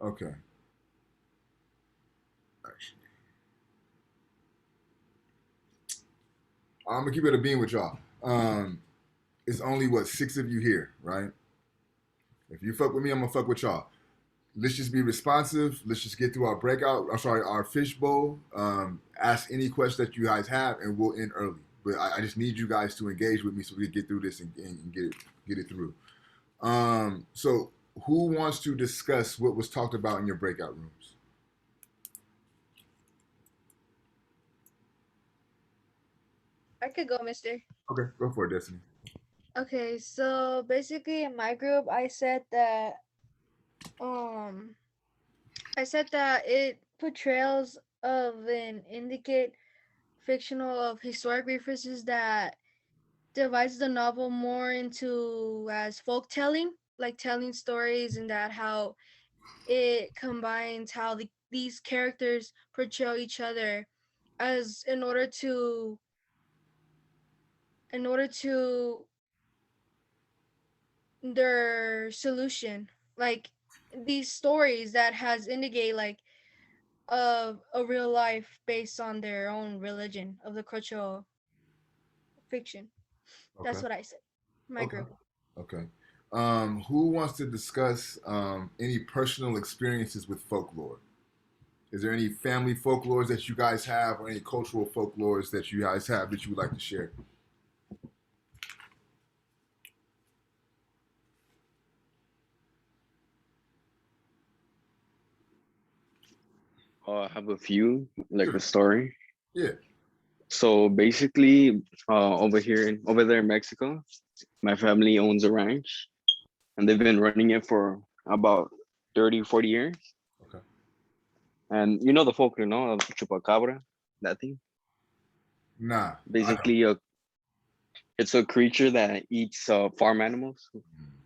Okay. Actually, I'm gonna keep it a bean with y'all. It's only what, six of you here, right? If you fuck with me, I'm gonna fuck with y'all. Let's just be responsive. Let's just get through our breakout. I'm sorry, our fishbowl. Ask any question that you guys have, and we'll end early. But I just need you guys to engage with me so we can get through this and get it through. So who wants to discuss what was talked about in your breakout rooms? I could go, mister. Okay, go for it, Destiny. Okay, so basically in my group um I said that it portrayals of an indicate fictional of historic references that divides the novel more into as folk telling, like telling stories, and that how it combines how these characters portray each other as in order to their solution, like these stories that has indicate like a real life based on their own religion of the cultural fiction. Okay. That's what I said. My Okay. group. Okay. Who wants to discuss any personal experiences with folklore? Is there any family folklores that you guys have, or any cultural folklores that you guys have that you would like to share? I have a few, like a Sure. story. Yeah. So basically, over there in Mexico, my family owns a ranch, and they've been running it for about 30, 40 years. Okay. And you know the folklore, no? Of chupacabra, that thing. Nah, I don't. Basically, it's a creature that eats farm animals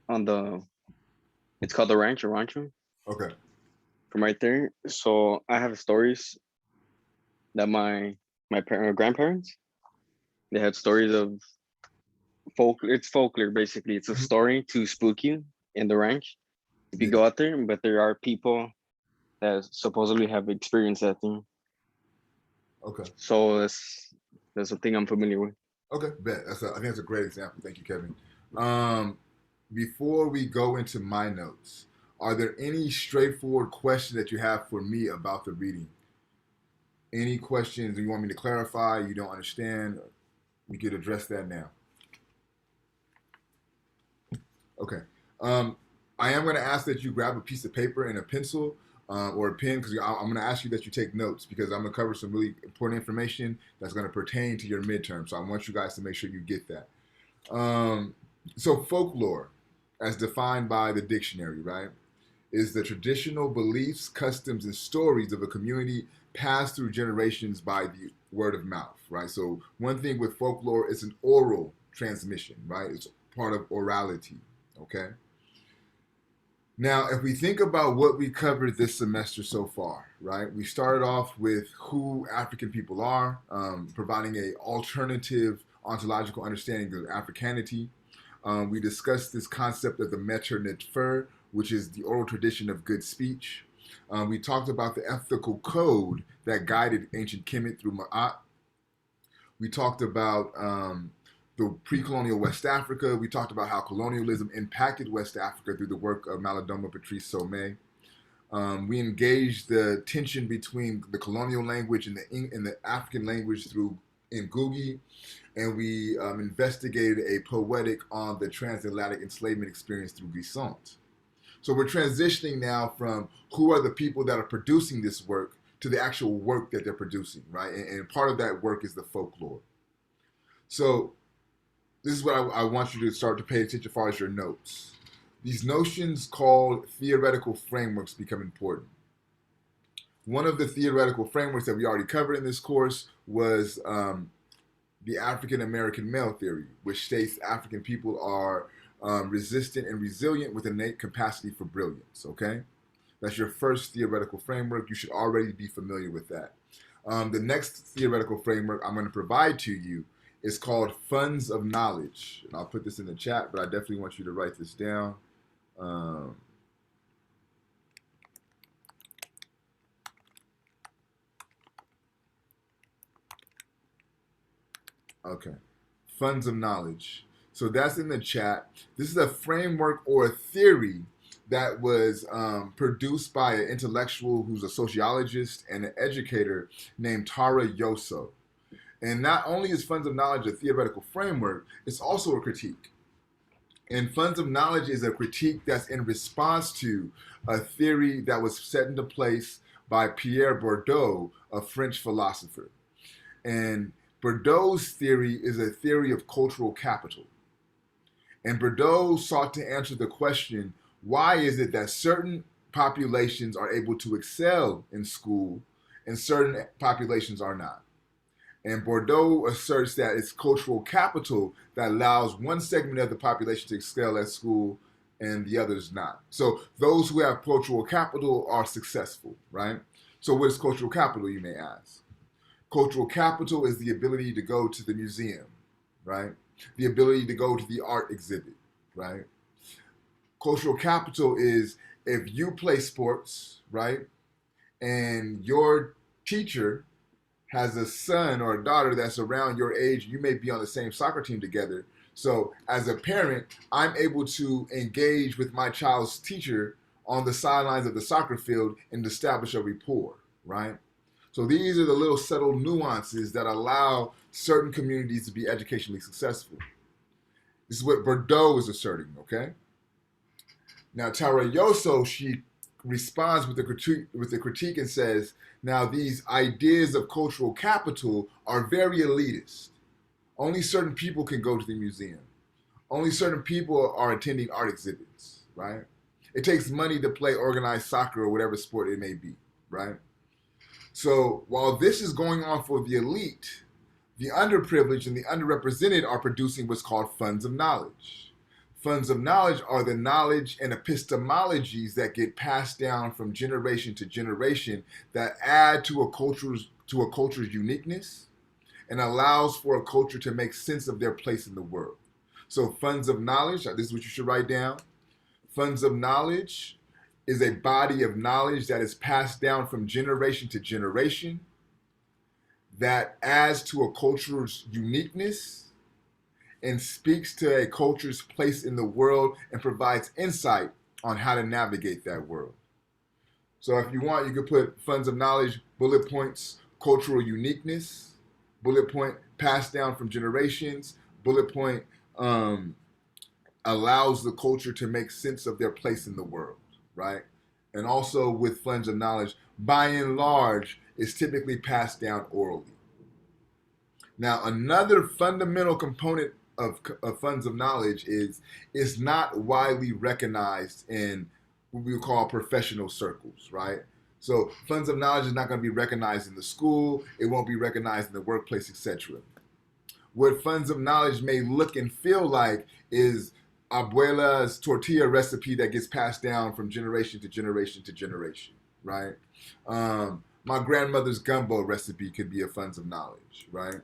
on the. It's called the ranch or rancho Okay. from right there. So I have stories that grandparents they had stories of folk. It's folklore basically. It's a Mhm. story to spook you in the ranch if you Yeah. go out there. But there are people that supposedly have experienced that thing. Okay. So that's a thing I'm familiar with. Okay. Bet. I think that's a great example. Thank you, Kevin. Um, Before we go into my notes, are there any straightforward questions that you have for me about the reading? Any questions you want me to clarify? You don't understand? We could address that now. Okay. Um, I am going to ask that you grab a piece of paper and a pencil or a pen because I'm going to ask you that you take notes because I'm going to cover some really important information that's going to pertain to your midterm. So I want you guys to make sure you get that. Um, so folklore, as defined by the dictionary, right, is the traditional beliefs, customs, and stories of a community passed through generations by the word of mouth, right? So one thing with folklore is an oral transmission, right? It's part of orality, okay? Now, if we think about what we covered this semester so far, right? We started off with who African people are, providing a alternative ontological understanding of Africanity. We discussed this concept of the Meter Netfer, which is the oral tradition of good speech. We talked about the ethical code that guided ancient Kemet through Ma'at. We talked about the pre-colonial West Africa. We talked about how colonialism impacted West Africa through the work of Malidoma Patrice Somé. We engaged the tension between the colonial language and the African language through Ngugi, and we investigated a poetic on the transatlantic enslavement experience through Glissant. So we're transitioning now from who are the people that are producing this work to the actual work that they're producing, right? And part of that work is the folklore. So this is what I want you to start to pay attention as far as your notes. These notions called theoretical frameworks become important. One of the theoretical frameworks that we already covered in this course was the African American male theory, which states African people are resistant and resilient with innate capacity for brilliance. Okay, that's your first theoretical framework. You should already be familiar with that. The next theoretical framework I'm going to provide to you is called funds of knowledge. And I'll put this in the chat, but I definitely want you to write this down. Um, Okay. Funds of knowledge. So that's in the chat. This is a framework or a theory that was produced by an intellectual who's a sociologist and an educator named Tara Yoso. And not only is funds of knowledge a theoretical framework, it's also a critique. And funds of knowledge is a critique that's in response to a theory that was set into place by Pierre Bourdieu, a French philosopher. And Bourdieu's theory is a theory of cultural capital. And Bourdieu sought to answer the question, why is it that certain populations are able to excel in school and certain populations are not? And Bourdieu asserts that it's cultural capital that allows one segment of the population to excel at school and the others not. So those who have cultural capital are successful, right? So what is cultural capital, you may ask? Cultural capital is the ability to go to the museum, right? The ability to go to the art exhibit, right? Cultural capital is if you play sports, right? And your teacher has a son or a daughter that's around your age, you may be on the same soccer team together. So as a parent, I'm able to engage with my child's teacher on the sidelines of the soccer field and establish a rapport, right? So these are the little subtle nuances that allow certain communities to be educationally successful. This is what Bourdieu is asserting, okay? Now, Tara Yoso, she responds with a critique and says, now these ideas of cultural capital are very elitist. Only certain people can go to the museum. Only certain people are attending art exhibits, right? It takes money to play organized soccer or whatever sport it may be, right? So while this is going on for the elite, the underprivileged and the underrepresented are producing what's called funds of knowledge. Funds of knowledge are the knowledge and epistemologies that get passed down from generation to generation that add to a culture's uniqueness and allows for a culture to make sense of their place in the world. So funds of knowledge, this is what you should write down. Funds of knowledge is a body of knowledge that is passed down from generation to generation that adds to a culture's uniqueness and speaks to a culture's place in the world and provides insight on how to navigate that world. So if you want, you could put funds of knowledge, bullet points, cultural uniqueness, bullet point, passed down from generations, bullet point, allows the culture to make sense of their place in the world, right? And also with funds of knowledge, by and large, is typically passed down orally. Now, another fundamental component of funds of knowledge is it's not widely recognized in what we would call professional circles, right? So funds of knowledge is not going to be recognized in the school, it won't be recognized in the workplace, etc. What funds of knowledge may look and feel like is abuela's tortilla recipe that gets passed down from generation to generation to generation, right? My grandmother's gumbo recipe could be a funds of knowledge, right?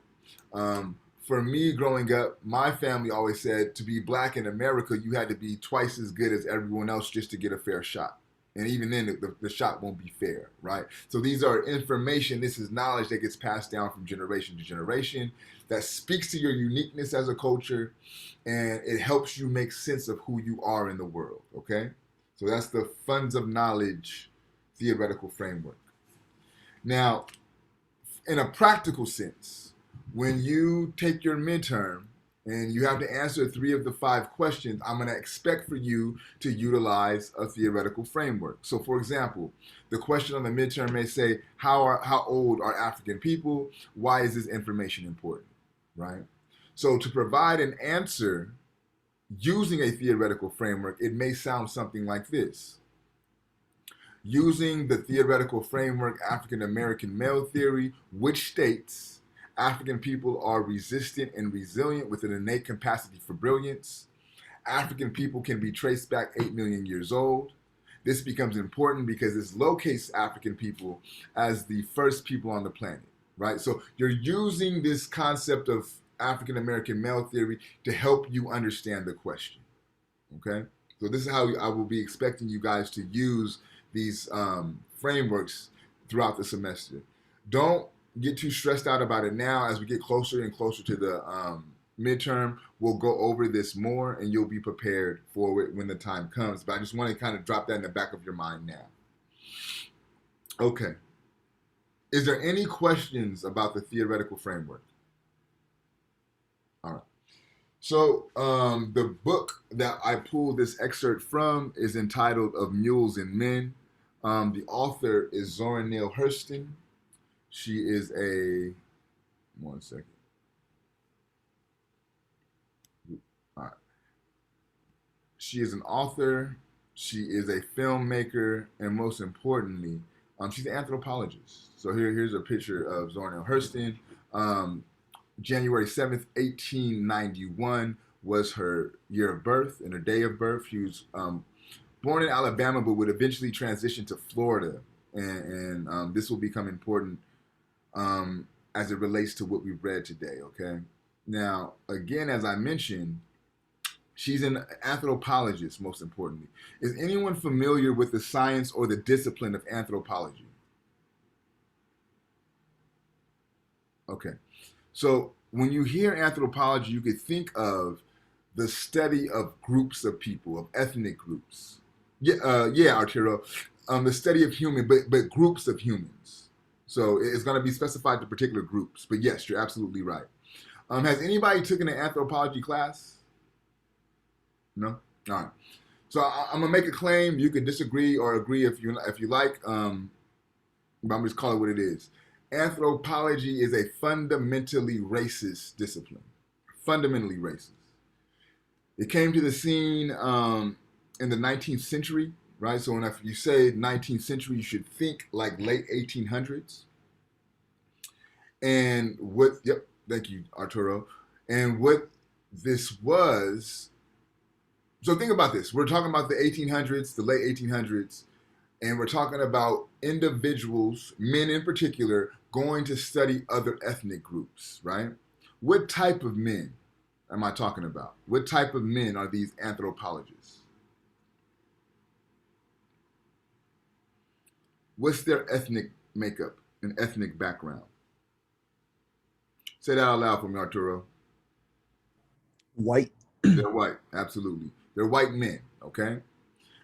For me growing up, my family always said to be black in America, you had to be twice as good as everyone else just to get a fair shot. And even then, the shot won't be fair, right? So these are information, this is knowledge that gets passed down from generation to generation that speaks to your uniqueness as a culture, and it helps you make sense of who you are in the world, okay? So that's the funds of knowledge theoretical framework. Now, in a practical sense, when you take your midterm and you have to answer 3 of the 5 questions, I'm going to expect for you to utilize a theoretical framework. So for example, the question on the midterm may say, how old are African people? Why is this information important, right? So to provide an answer using a theoretical framework, it may sound something like this. Using the theoretical framework African American male theory, which states African people are resistant and resilient with an innate capacity for brilliance. African people can be traced back 8 million years old. This becomes important because this locates African people as the first people on the planet, right? So you're using this concept of African American male theory to help you understand the question, okay? So this is how I will be expecting you guys to use these frameworks throughout the semester. Don't get too stressed out about it now. As we get closer and closer to the midterm, we'll go over this more, and you'll be prepared for it when the time comes. But I just want to kind of drop that in the back of your mind now. Okay. Is there any questions about the theoretical framework? All right. So the book that I pulled this excerpt from is entitled "Of Mules and Men." The author is Zora Neale Hurston. She is a one second. All right. She is an author. She is a filmmaker, and most importantly, she's an anthropologist. So here's a picture of Zora Neale Hurston. January 7th, 1891 was her year of birth and her day of birth. She was born in Alabama, but would eventually transition to Florida. And this will become important as it relates to what we've read today, okay? Now, again, as I mentioned, she's an anthropologist, most importantly. Is anyone familiar with the science or the discipline of anthropology? Okay. So when you hear anthropology, you could think of the study of groups of people, of ethnic groups. Yeah, Arturo. The study of but groups of humans. So it's going to be specified to particular groups. But yes, you're absolutely right. Has anybody taken an anthropology class? No? All right. So I'm going to make a claim. You can disagree or agree if you like. But I'm just call it what it is. Anthropology is a fundamentally racist discipline. Fundamentally racist. It came to the scene in the 19th century, right? So when you say 19th century, you should think like late 1800s. And thank you, Arturo. And what this was, so think about this. We're talking about the 1800s, the late 1800s, and we're talking about individuals, men in particular, going to study other ethnic groups, right? What type of men am I talking about? What type of men are these anthropologists? What's their ethnic makeup and ethnic background? Say that out loud for me, Arturo. White. They're white, absolutely. They're white men, okay?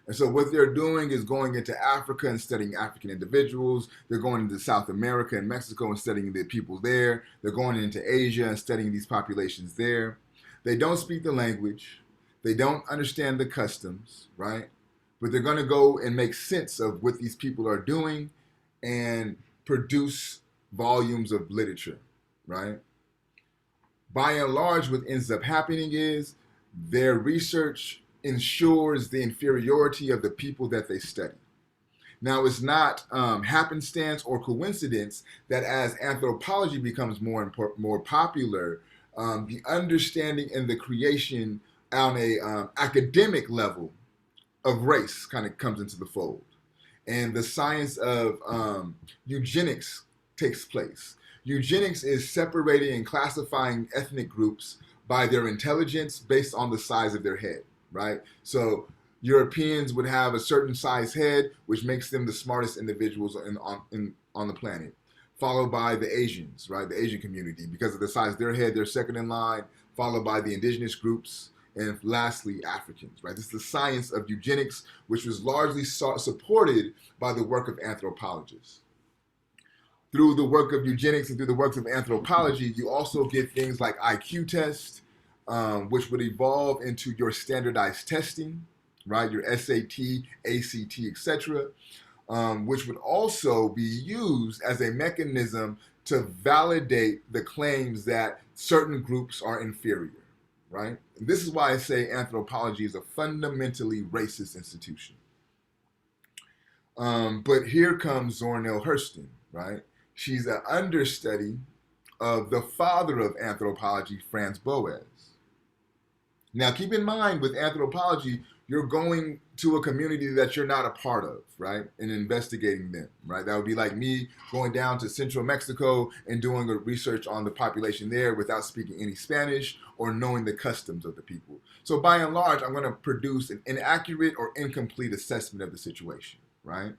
And so what they're doing is going into Africa and studying African individuals. They're going into South America and Mexico and studying the people there. They're going into Asia and studying these populations there. They don't speak the language. They don't understand the customs, right? But they're going to go and make sense of what these people are doing and produce volumes of literature, right? By and large, what ends up happening is their research ensures the inferiority of the people that they study. Now, it's not happenstance or coincidence that as anthropology becomes more popular, the understanding and the creation on a academic level of race kind of comes into the fold. And the science of eugenics takes place. Eugenics is separating and classifying ethnic groups by their intelligence based on the size of their head, right? So Europeans would have a certain size head, which makes them the smartest individuals on the planet, followed by the Asians, right? The Asian community. Because of the size of their head, they're second in line, followed by the indigenous groups, and lastly, Africans, right? This is the science of eugenics, which was largely supported by the work of anthropologists. Through the work of eugenics and through the works of anthropology, you also get things like IQ tests, which would evolve into your standardized testing, right? Your SAT, ACT, etc., which would also be used as a mechanism to validate the claims that certain groups are inferior, right? And this is why I say anthropology is a fundamentally racist institution. But here comes Zora Neale Hurston, right? She's an understudy of the father of anthropology, Franz Boas. Now, keep in mind, with anthropology, you're going to a community that you're not a part of, right? And investigating them, right? That would be like me going down to central Mexico and doing a research on the population there without speaking any Spanish or knowing the customs of the people. So by and large, I'm going to produce an inaccurate or incomplete assessment of the situation, right?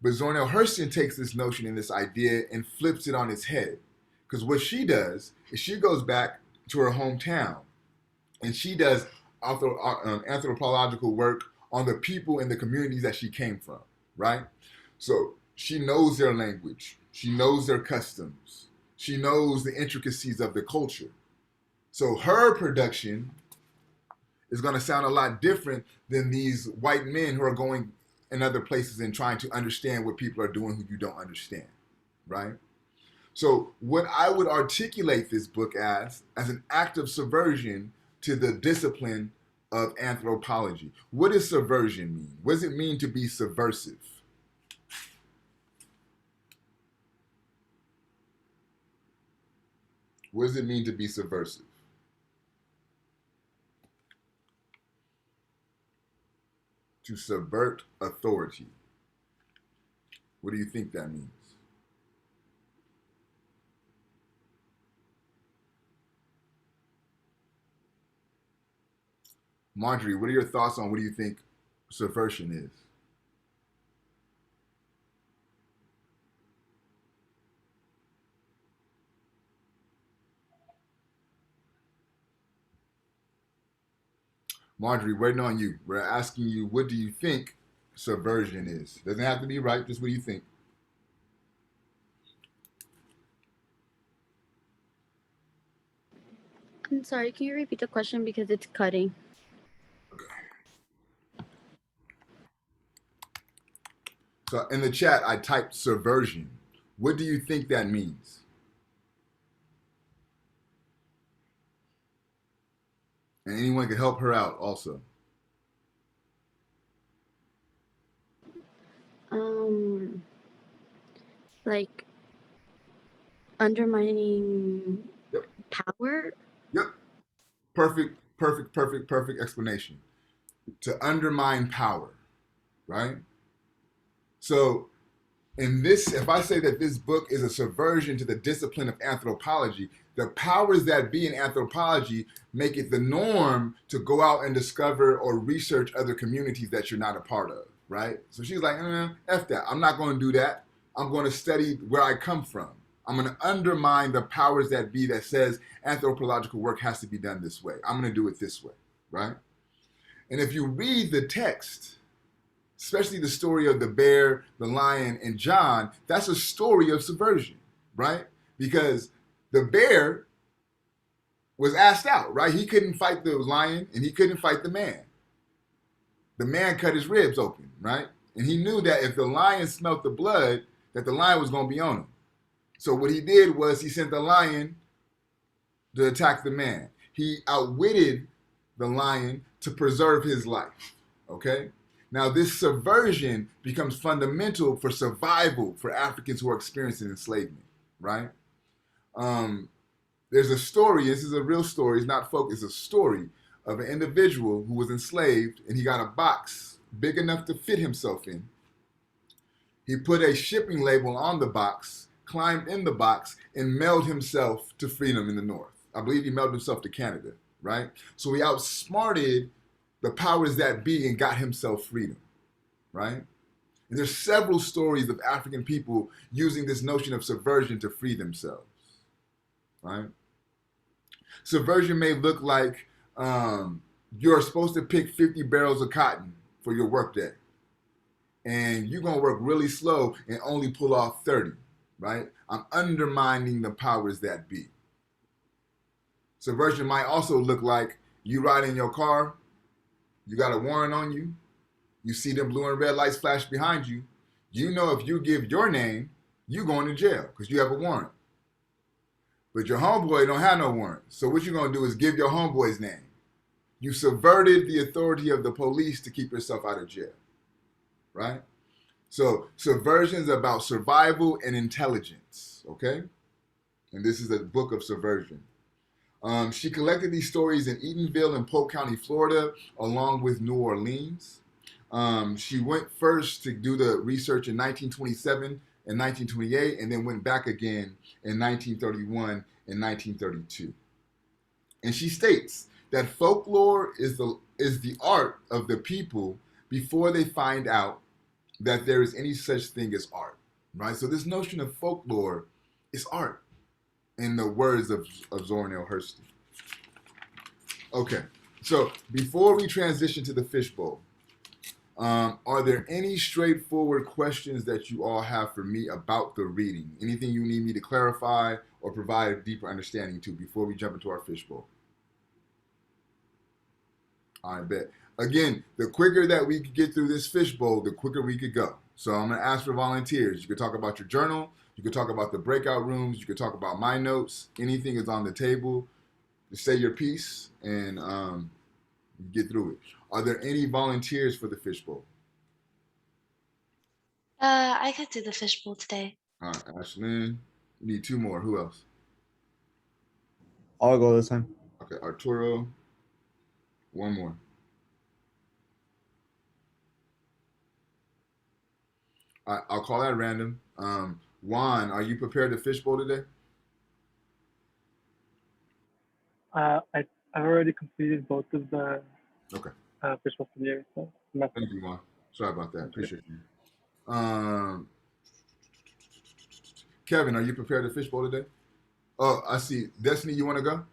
But Zornell Hurston takes this notion and this idea and flips it on its head. Because what she does is she goes back to her hometown and she does anthropological work on the people and the communities that she came from, right? So she knows their language, she knows their customs, she knows the intricacies of the culture. So her production is going to sound a lot different than these white men who are going in other places and trying to understand what people are doing who you don't understand, right? So what I would articulate this book as an act of subversion to the discipline of anthropology. What does subversion mean? What does it mean to be subversive? What does it mean to be subversive? To subvert authority. What do you think that means? Marjorie, what are your thoughts on what do you think subversion is? Marjorie, waiting on you. We're asking you, what do you think subversion is? Doesn't have to be right, just what do you think? I'm sorry, can you repeat the question because it's cutting? Okay. So in the chat, I typed subversion. What do you think that means? And anyone can help her out also. Like undermining Yep. power? Yep. Perfect explanation. To undermine power, right? So in this, if I say that this book is a subversion to the discipline of anthropology, the powers that be in anthropology make it the norm to go out and discover or research other communities that you're not a part of, right? So she's like, F that. I'm not going to do that. I'm going to study where I come from. I'm going to undermine the powers that be that says anthropological work has to be done this way. I'm going to do it this way, right? And if you read the text, especially the story of the bear, the lion, and John, that's a story of subversion, right? Because the bear was asked out, right? He couldn't fight the lion and he couldn't fight the man. The man cut his ribs open, right? And he knew that if the lion smelt the blood, that the lion was going to be on him. So what he did was he sent the lion to attack the man. He outwitted the lion to preserve his life, okay? Now, this subversion becomes fundamental for survival for Africans who are experiencing enslavement, right? There's a story, this is a real story, it's not folk, it's a story of an individual who was enslaved and he got a box big enough to fit himself in. He put a shipping label on the box, climbed in the box, and mailed himself to freedom in the North. I believe he mailed himself to Canada, right? So he outsmarted the powers that be and got himself freedom, right? And there's several stories of African people using this notion of subversion to free themselves, right? Subversion may look like you're supposed to pick 50 barrels of cotton for your workday, and you're gonna work really slow and only pull off 30, right? I'm undermining the powers that be. Subversion might also look like you ride in your car, you got a warrant on you, you see them blue and red lights flash behind you, you know if you give your name, you going to jail because you have a warrant. But your homeboy don't have no warrant. So what you're going to do is give your homeboy's name. You subverted the authority of the police to keep yourself out of jail, right? So subversion is about survival and intelligence, okay? And this is a book of subversion. She collected these stories in Eatonville and Polk County, Florida, along with New Orleans. She went first to do the research in 1927 and 1928, and then went back again in 1931 and 1932. And she states that folklore is the art of the people before they find out that there is any such thing as art, right? So this notion of folklore is art, in the words of Zornil Hurston. Okay, so before we transition to the fishbowl, are there any straightforward questions that you all have for me about the reading? Anything you need me to clarify or provide a deeper understanding to before we jump into our fishbowl? I bet. Again, the quicker that we could get through this fishbowl, the quicker we could go. So I'm going to ask for volunteers. You could talk about your journal. You could talk about the breakout rooms. You could talk about my notes. Anything is on the table. Just say your piece and get through it. Are there any volunteers for the fishbowl? I could do the fishbowl today. All right, Ashlyn. You need two more. Who else? I'll go this time. Okay, Arturo. One more. I'll call that random. Juan, are you prepared to fishbowl today? I've already completed both of the Okay. fishbowl for the year. So Thank you, Juan. Sorry about that. Appreciate you. Kevin, are you prepared to fishbowl today? Oh, I see. Destiny, you want to go?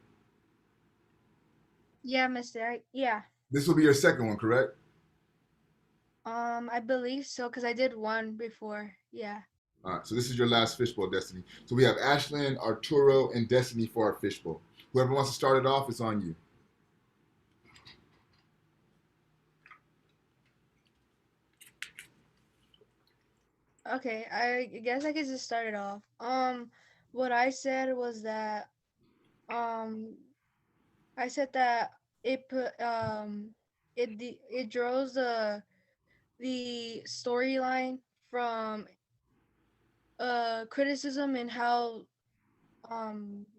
Yeah, Mister. Yeah. This will be your second one, correct? I believe so because I did one before. Yeah. All right. So this is your last fishbowl, Destiny. So we have Ashlyn, Arturo, and Destiny for our fishbowl. Whoever wants to start it off, it's on you. Okay, I guess I could just start it off. What I said was that um I said that it put it draws the storyline from criticism and how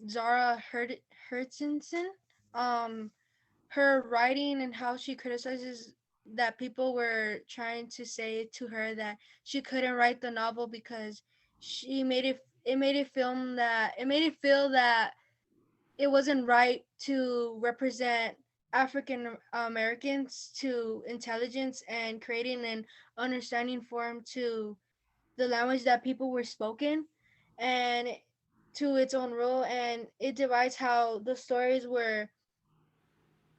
Zara Hertzenson her writing and how she criticizes that people were trying to say to her that she couldn't write the novel because she made it made it feel that it wasn't right to represent African Americans to intelligence and creating an understanding form to the language that people were spoken and to its own rule, and it divides how the stories were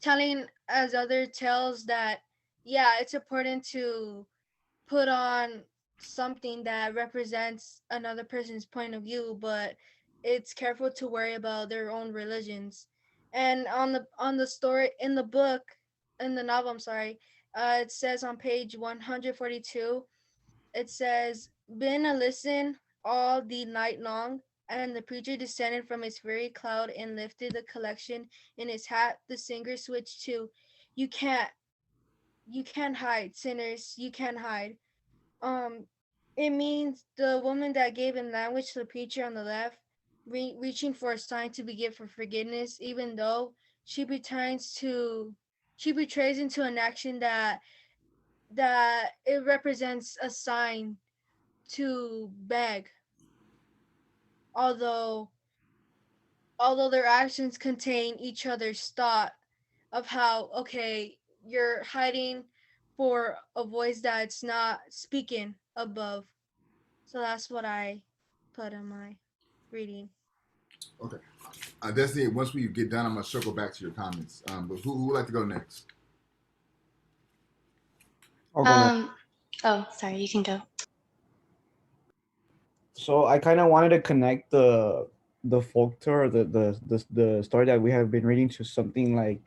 telling as other tales that yeah, it's important to put on something that represents another person's point of view, but it's careful to worry about their own religions. And on the story in the book, in the novel, I'm sorry, it says on page 142, it says, "Been a listen all the night long, and the preacher descended from his very cloud and lifted the collection in his hat. The singer switched to, 'You can't, you can't hide, sinners, you can't hide.' It means the woman that gave in language to the preacher on the left, reaching for a sign to be given for forgiveness, even though she betrays to, she betrays into an action that it represents a sign to beg, although although their actions contain each other's thought of how okay you're hiding for a voice that's not speaking above. So that's what I put in my reading. Okay. Destiny, once we get done, I'm going to circle back to your comments. But who would like to go next? I'll go next. Oh, sorry, you can go. So I kind of wanted to connect the folk tour, the story that we have been reading to something like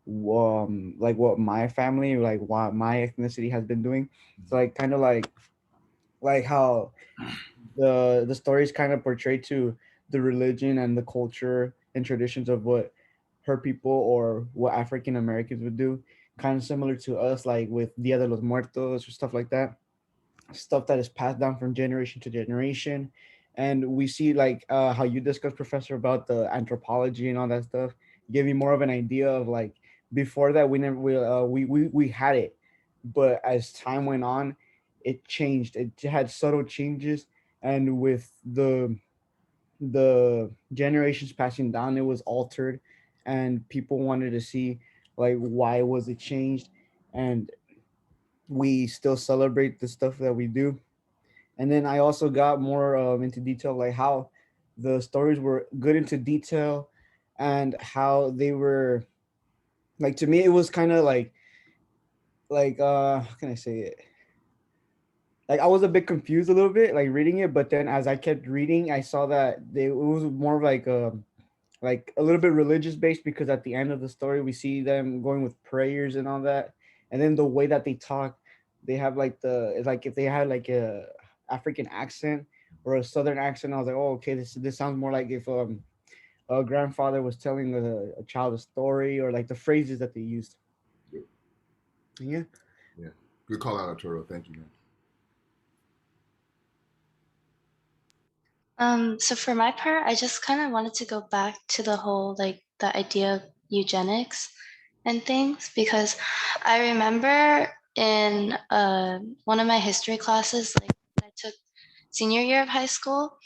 what my family, like what my ethnicity has been doing. So like kind of like how the stories kind of portray to the religion and the culture and traditions of what her people or what African Americans would do, kind of similar to us, like with Dia de los Muertos or stuff like that, stuff that is passed down from generation to generation. And we see like how you discussed, Professor, about the anthropology and all that stuff, give you more of an idea of like before that we never we had it, but as time went on, it changed. It had subtle changes, and with the generations passing down, it was altered, and people wanted to see like why was it changed, and we still celebrate the stuff that we do. And then I also got more into detail, like how the stories were good into detail, and how they were like, to me it was kind of like how can I say it, like I was a bit confused a little bit like reading it, but then as I kept reading I saw that it was more of like a little bit religious based, because at the end of the story we see them going with prayers and all that. And then the way that they talk, they have like it's like if they had like a African accent or a southern accent. I was like, oh, okay, this sounds more like if a grandfather was telling a child a story, or like the phrases that they used. Yeah. Yeah. Good call out, Arturo. Thank you, man. So for my part, I just kind of wanted to go back to the whole like the idea of eugenics and things, because I remember in one of my history classes, like I took senior year of high school,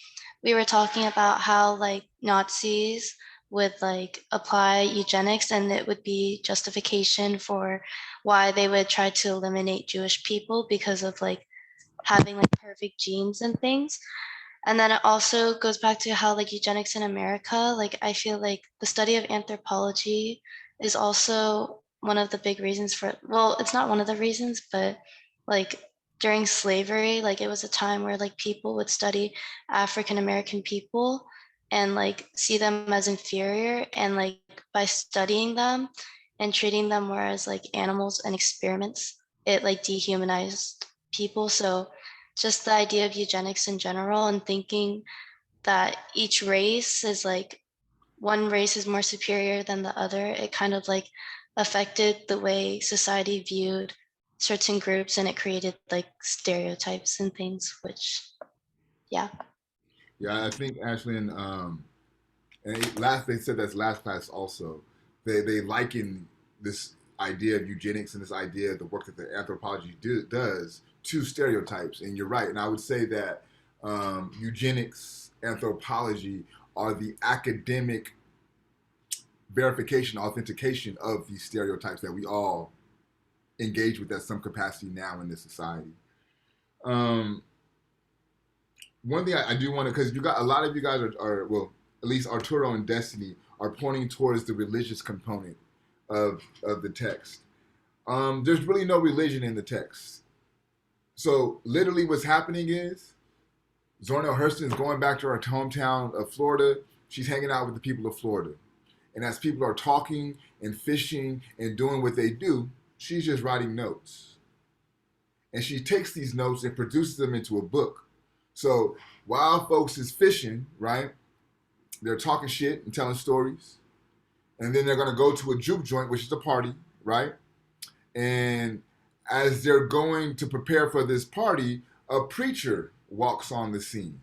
we were talking about how like Nazis would like apply eugenics, and it would be justification for why they would try to eliminate Jewish people because of like having like perfect genes and things. And then it also goes back to how like eugenics in America, like I feel like the study of anthropology is also one of the big reasons for, well, it's not one of the reasons, but like during slavery, like it was a time where like people would study African American people and like see them as inferior, and like by studying them and treating them more as like animals and experiments, it like dehumanized people. So just the idea of eugenics in general, and thinking that each race is like one race is more superior than the other, it kind of like affected the way society viewed certain groups, and it created like stereotypes and things, which, yeah. Yeah, I think Ashlyn, and they said that's last class also. They liken this idea of eugenics and this idea of the work that the anthropology does to stereotypes. And you're right. And I would say that eugenics, anthropology are the academic verification, authentication of these stereotypes that we all engage with at some capacity now in this society. Um, One thing I do want to, because you got a lot of you guys are, well, at least Arturo and Destiny are pointing towards the religious component of the text. There's really no religion in the text. So literally, what's happening is Zornell Hurston is going back to her hometown of Florida. She's hanging out with the people of Florida, and as people are talking and fishing and doing what they do, she's just writing notes, and she takes these notes and produces them into a book. So while folks is fishing, right, they're talking shit and telling stories, and then they're gonna go to a juke joint, which is a party, right? And as they're going to prepare for this party, a preacher walks on the scene.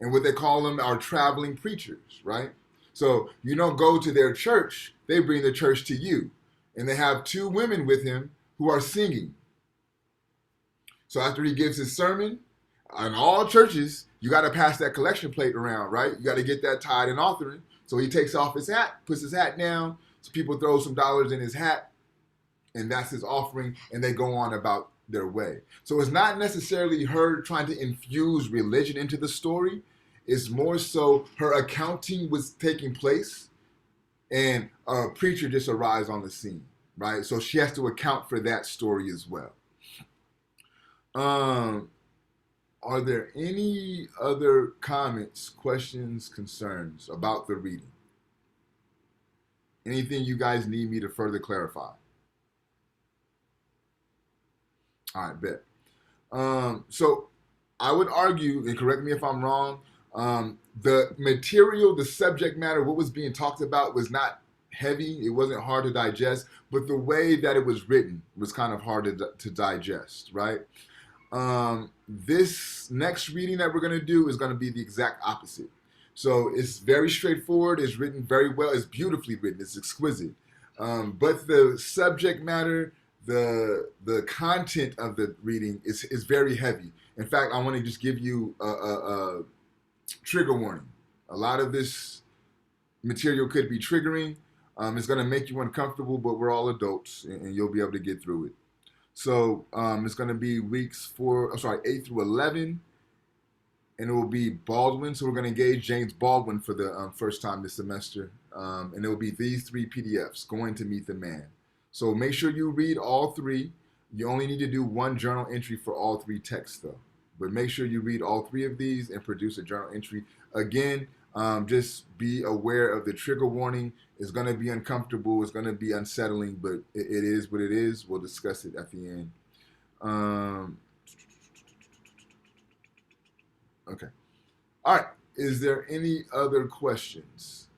And what they call them are traveling preachers, right? So you don't go to their church, they bring the church to you. And they have two women with him who are singing. So after he gives his sermon, in all churches, you got to pass that collection plate around, right? You got to get that tithe and offering. So he takes off his hat, puts his hat down, so people throw some dollars in his hat, and that's his offering, and they go on about their way. So it's not necessarily her trying to infuse religion into the story. It's more so her accounting was taking place, and a preacher just arrives on the scene, right? So she has to account for that story as well. Are there any other comments, questions, concerns about the reading? Anything you guys need me to further clarify? All right, bet. So I would argue, and correct me if I'm wrong, the material, the subject matter, what was being talked about was not heavy. It wasn't hard to digest, but the way that it was written was kind of hard to digest, right? This next reading that we're going to do is going to be the exact opposite. So it's very straightforward. It's written very well. It's beautifully written. It's exquisite. But the subject matter, the content of the reading is very heavy. In fact, I want to just give you a trigger warning. A lot of this material could be triggering. It's going to make you uncomfortable, but we're all adults, and you'll be able to get through it. So it's going to be weeks 8 through 11, and it will be Baldwin. So we're going to engage James Baldwin for the first time this semester, and it will be these 3 PDFs: Going to Meet the Man. So make sure you read all 3. You only need to do 1 journal entry for all 3 texts, though. But make sure you read all 3 of these and produce a journal entry. Again, just be aware of the trigger warning. It's going to be uncomfortable. It's going to be unsettling, but it is what it is. We'll discuss it at the end. Okay. All right. Is there any other questions?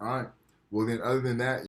All right. Well, then, other than that,